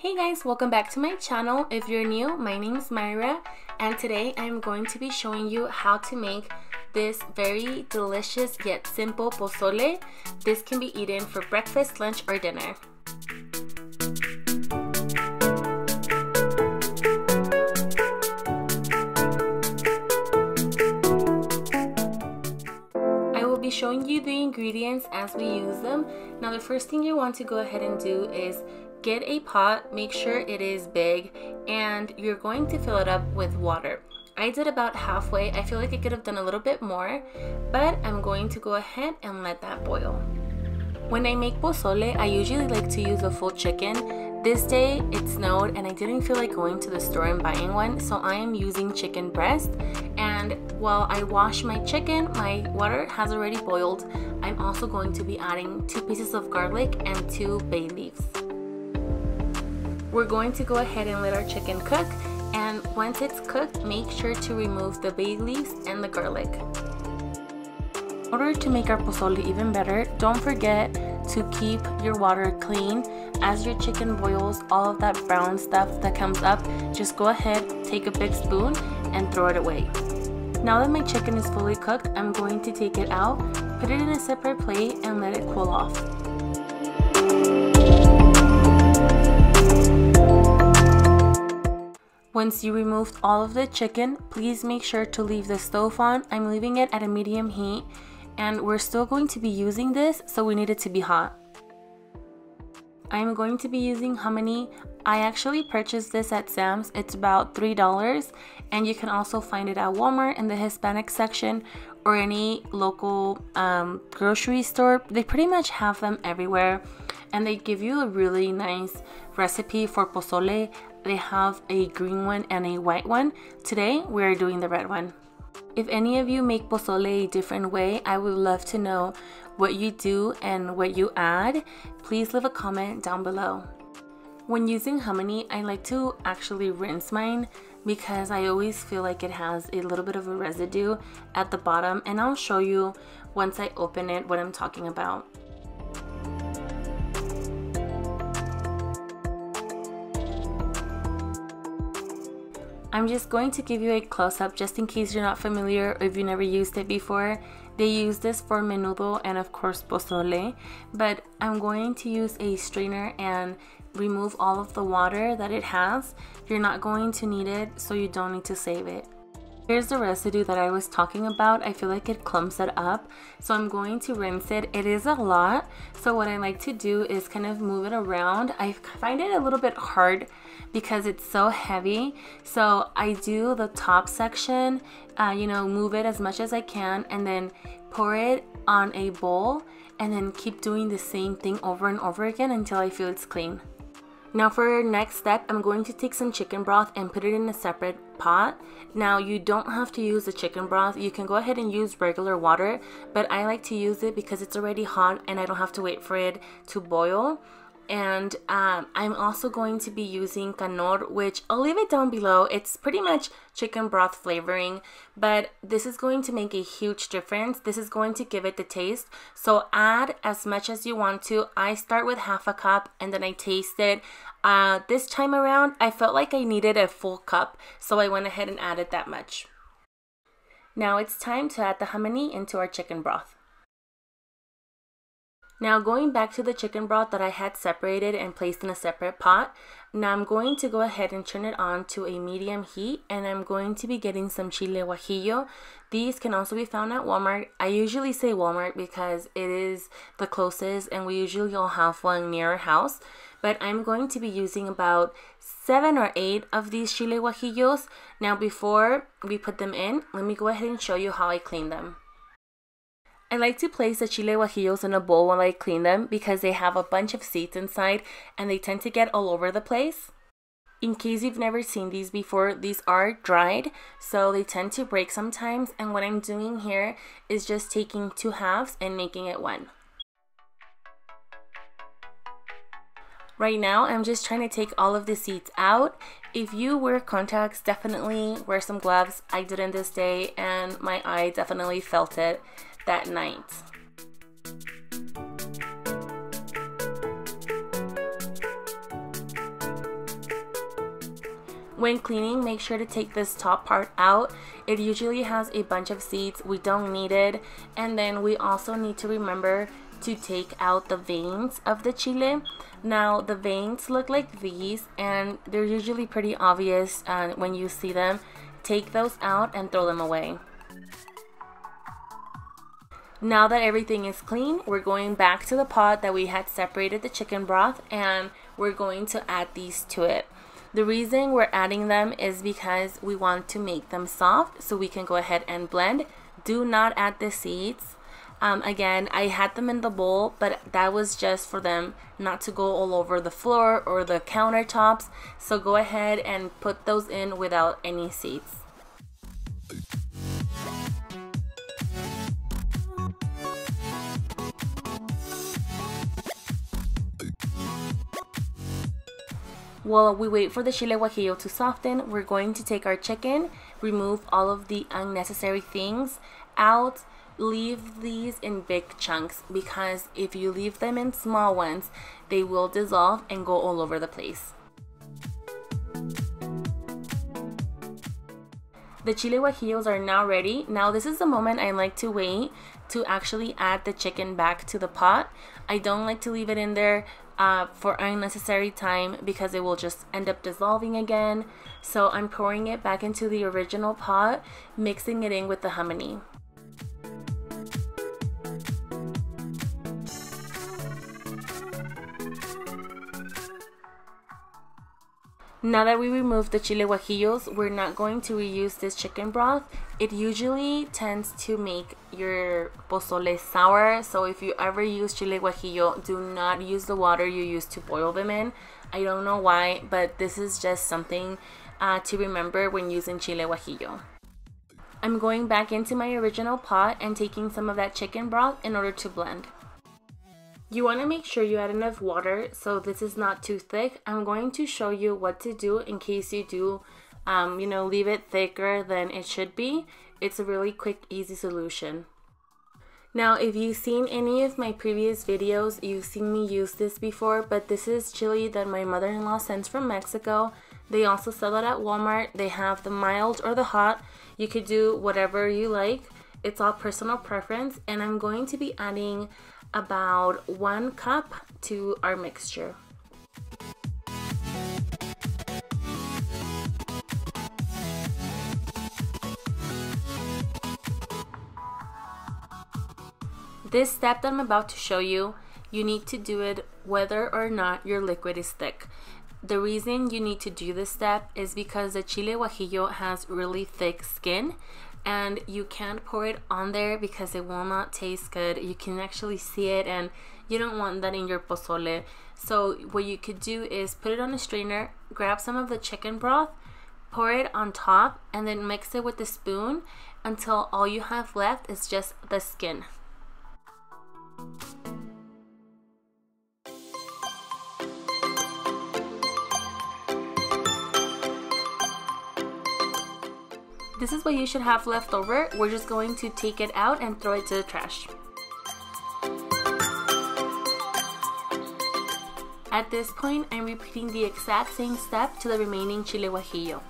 Hey guys, welcome back to my channel. If you're new, my name is Maiira, and today I'm going to be showing you how to make this very delicious yet simple pozole. This can be eaten for breakfast, lunch, or dinner. I will be showing you the ingredients as we use them. Now the first thing you want to go ahead and do is get a pot, make sure it is big, and you're going to fill it up with water. I did about halfway. I feel like I could have done a little bit more, but I'm going to go ahead and let that boil. When I make pozole, I usually like to use a full chicken. This day it snowed and I didn't feel like going to the store and buying one, so I am using chicken breast. And while I wash my chicken, my water has already boiled. I'm also going to be adding 2 pieces of garlic and 2 bay leaves. We're going to go ahead and let our chicken cook, and once it's cooked, make sure to remove the bay leaves and the garlic. In order to make our pozole even better, don't forget to keep your water clean. As your chicken boils, all of that brown stuff that comes up, just go ahead, take a big spoon and throw it away. Now that my chicken is fully cooked, I'm going to take it out, put it in a separate plate and let it cool off. Once you removed all of the chicken, please make sure to leave the stove on. I'm leaving it at a medium heat, and we're still going to be using this, so we need it to be hot. I'm going to be using hominy. I actually purchased this at Sam's. It's about $3, and you can also find it at Walmart in the Hispanic section or any local grocery store. They pretty much have them everywhere, and they give you a really nice recipe for pozole. They have a green one and a white one. Today we're doing the red one. If any of you make pozole a different way, I would love to know what you do and what you add. Please leave a comment down below. When using hominy, I like to actually rinse mine because I always feel like it has a little bit of a residue at the bottom, and I'll show you once I open it what I'm talking about. I'm just going to give you a close-up just in case you're not familiar or if you never used it before. They use this for menudo and of course pozole, but I'm going to use a strainer and remove all of the water that it has. You're not going to need it, so you don't need to save it. Here's the residue that I was talking about. I feel like it clumps it up, so I'm going to rinse it. It is a lot, so what I like to do is kind of move it around. I find it a little bit hard because it's so heavy, so I do the top section, move it as much as I can and then pour it on a bowl and then keep doing the same thing over and over again until I feel it's clean. Now for our next step, I'm going to take some chicken broth and put it in a separate pot. Now you don't have to use the chicken broth. You can go ahead and use regular water, but I like to use it because it's already hot and I don't have to wait for it to boil. And I'm also going to be using canor, which I'll leave it down below. It's pretty much chicken broth flavoring, but this is going to make a huge difference. This is going to give it the taste, so add as much as you want to. I start with half a cup and then I taste it. This time around I felt like I needed a full cup, so I went ahead and added that much. Now it's time to add the hominy into our chicken broth. Now going back to the chicken broth that I had separated and placed in a separate pot, now I'm going to go ahead and turn it on to a medium heat, and I'm going to be getting some chile guajillo. These can also be found at Walmart. I usually say Walmart because it is the closest and we usually all have one near our house, but I'm going to be using about 7 or 8 of these chile guajillos. Now before we put them in, let me go ahead and show you how I clean them. I like to place the chile guajillos in a bowl while I clean them because they have a bunch of seeds inside and they tend to get all over the place. In case you've never seen these before, these are dried, so they tend to break sometimes, and what I'm doing here is just taking 2 halves and making it one. Right now, I'm just trying to take all of the seeds out. If you wear contacts, definitely wear some gloves. I didn't this day, and my eye definitely felt it that night. When cleaning, make sure to take this top part out. It usually has a bunch of seeds. We don't need it. And then we also need to remember to take out the veins of the chile. Now the veins look like these, and they're usually pretty obvious when you see them. Take those out and throw them away. Now that everything is clean, we're going back to the pot that we had separated the chicken broth, and we're going to add these to it. The reason we're adding them is because we want to make them soft so we can go ahead and blend. Do not add the seeds. Again, I had them in the bowl, but that was just for them not to go all over the floor or the countertops. So go ahead and put those in without any seeds. While we wait for the chile guajillo to soften, we're going to take our chicken, remove all of the unnecessary things out, leave these in big chunks, because if you leave them in small ones, they will dissolve and go all over the place. The chile guajillos are now ready. Now this is the moment I like to wait to actually add the chicken back to the pot. I don't like to leave it in there for unnecessary time because it will just end up dissolving again. So I'm pouring it back into the original pot, mixing it in with the hominy. Now that we removed the chile guajillos, we're not going to reuse this chicken broth. It usually tends to make your pozole sour, so if you ever use chile guajillo, do not use the water you used to boil them in. I don't know why, but this is just something to remember when using chile guajillo. I'm going back into my original pot and taking some of that chicken broth in order to blend. You want to make sure you add enough water so this is not too thick. I'm going to show you what to do in case you do, leave it thicker than it should be. It's a really quick, easy solution. Now, if you've seen any of my previous videos, you've seen me use this before, but this is chili that my mother-in-law sends from Mexico. They also sell it at Walmart. They have the mild or the hot. You could do whatever you like. It's all personal preference, and I'm going to be adding about 1 cup to our mixture. This step that I'm about to show you, you need to do it whether or not your liquid is thick. The reason you need to do this step is because the chile guajillo has really thick skin, and you can't pour it on there because it will not taste good. You can actually see it, and you don't want that in your pozole. So what you could do is put it on a strainer, grab some of the chicken broth, pour it on top, and then mix it with a spoon until all you have left is just the skin. This is what you should have left over. We're just going to take it out and throw it to the trash. At this point, I'm repeating the exact same step to the remaining chile guajillo.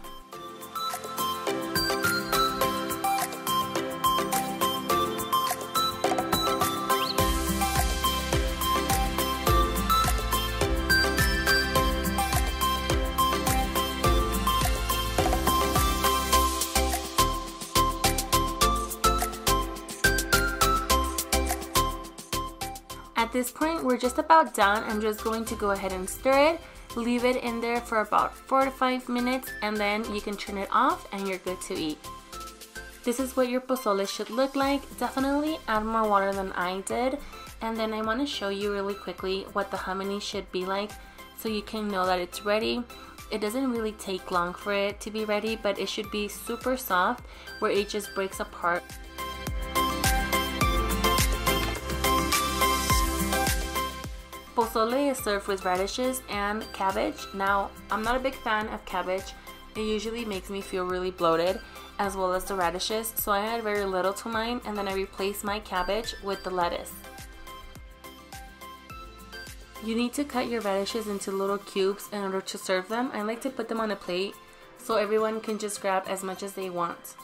At this point, we're just about done. I'm just going to go ahead and stir it, leave it in there for about 4 to 5 minutes, and then you can turn it off and you're good to eat. This is what your pozole should look like. Definitely add more water than I did. And then I want to show you really quickly what the hominy should be like so you can know that it's ready. It doesn't really take long for it to be ready, but it should be super soft where it just breaks apart. Pozole is served with radishes and cabbage. Now, I'm not a big fan of cabbage. It usually makes me feel really bloated, as well as the radishes, so I add very little to mine, and then I replace my cabbage with the lettuce. You need to cut your radishes into little cubes in order to serve them. I like to put them on a plate so everyone can just grab as much as they want.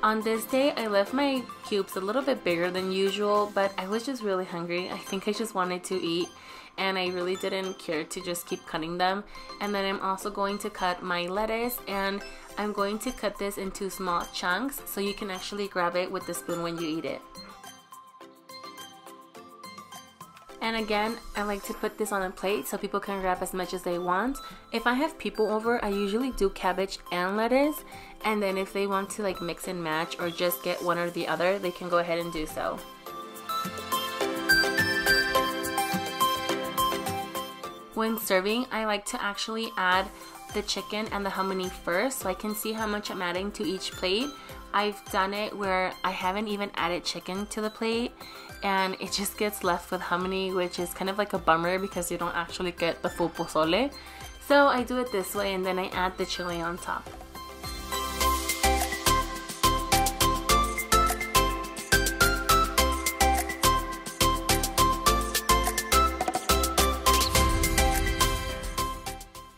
On this day, I left my cubes a little bit bigger than usual, but I was just really hungry. I think I just wanted to eat, and I really didn't care to just keep cutting them. And then I'm also going to cut my lettuce, and I'm going to cut this into small chunks so you can actually grab it with the spoon when you eat it. And again, I like to put this on a plate so people can grab as much as they want. If I have people over, I usually do cabbage and lettuce, and then if they want to like mix and match or just get one or the other, they can go ahead and do so. When serving, I like to actually add the chicken and the hominy first so I can see how much I'm adding to each plate. I've done it where I haven't even added chicken to the plate and it just gets left with hominy, which is kind of like a bummer because you don't actually get the full pozole. So I do it this way and then I add the chili on top.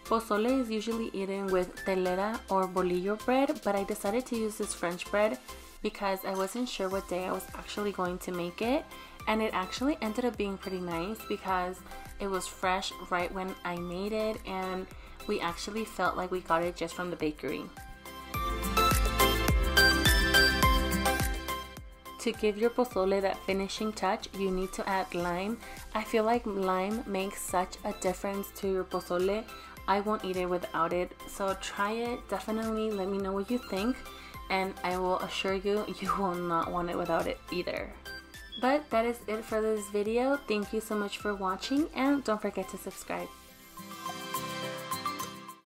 Pozole is usually eaten with telera or bolillo bread, but I decided to use this French bread because I wasn't sure what day I was actually going to make it, and it actually ended up being pretty nice because it was fresh right when I made it, and we actually felt like we got it just from the bakery. To give your pozole that finishing touch, you need to add lime. I feel like lime makes such a difference to your pozole. I won't eat it without it, so try it. Definitely let me know what you think, and I will assure you, you will not want it without it either. But that is it for this video. Thank you so much for watching, and don't forget to subscribe.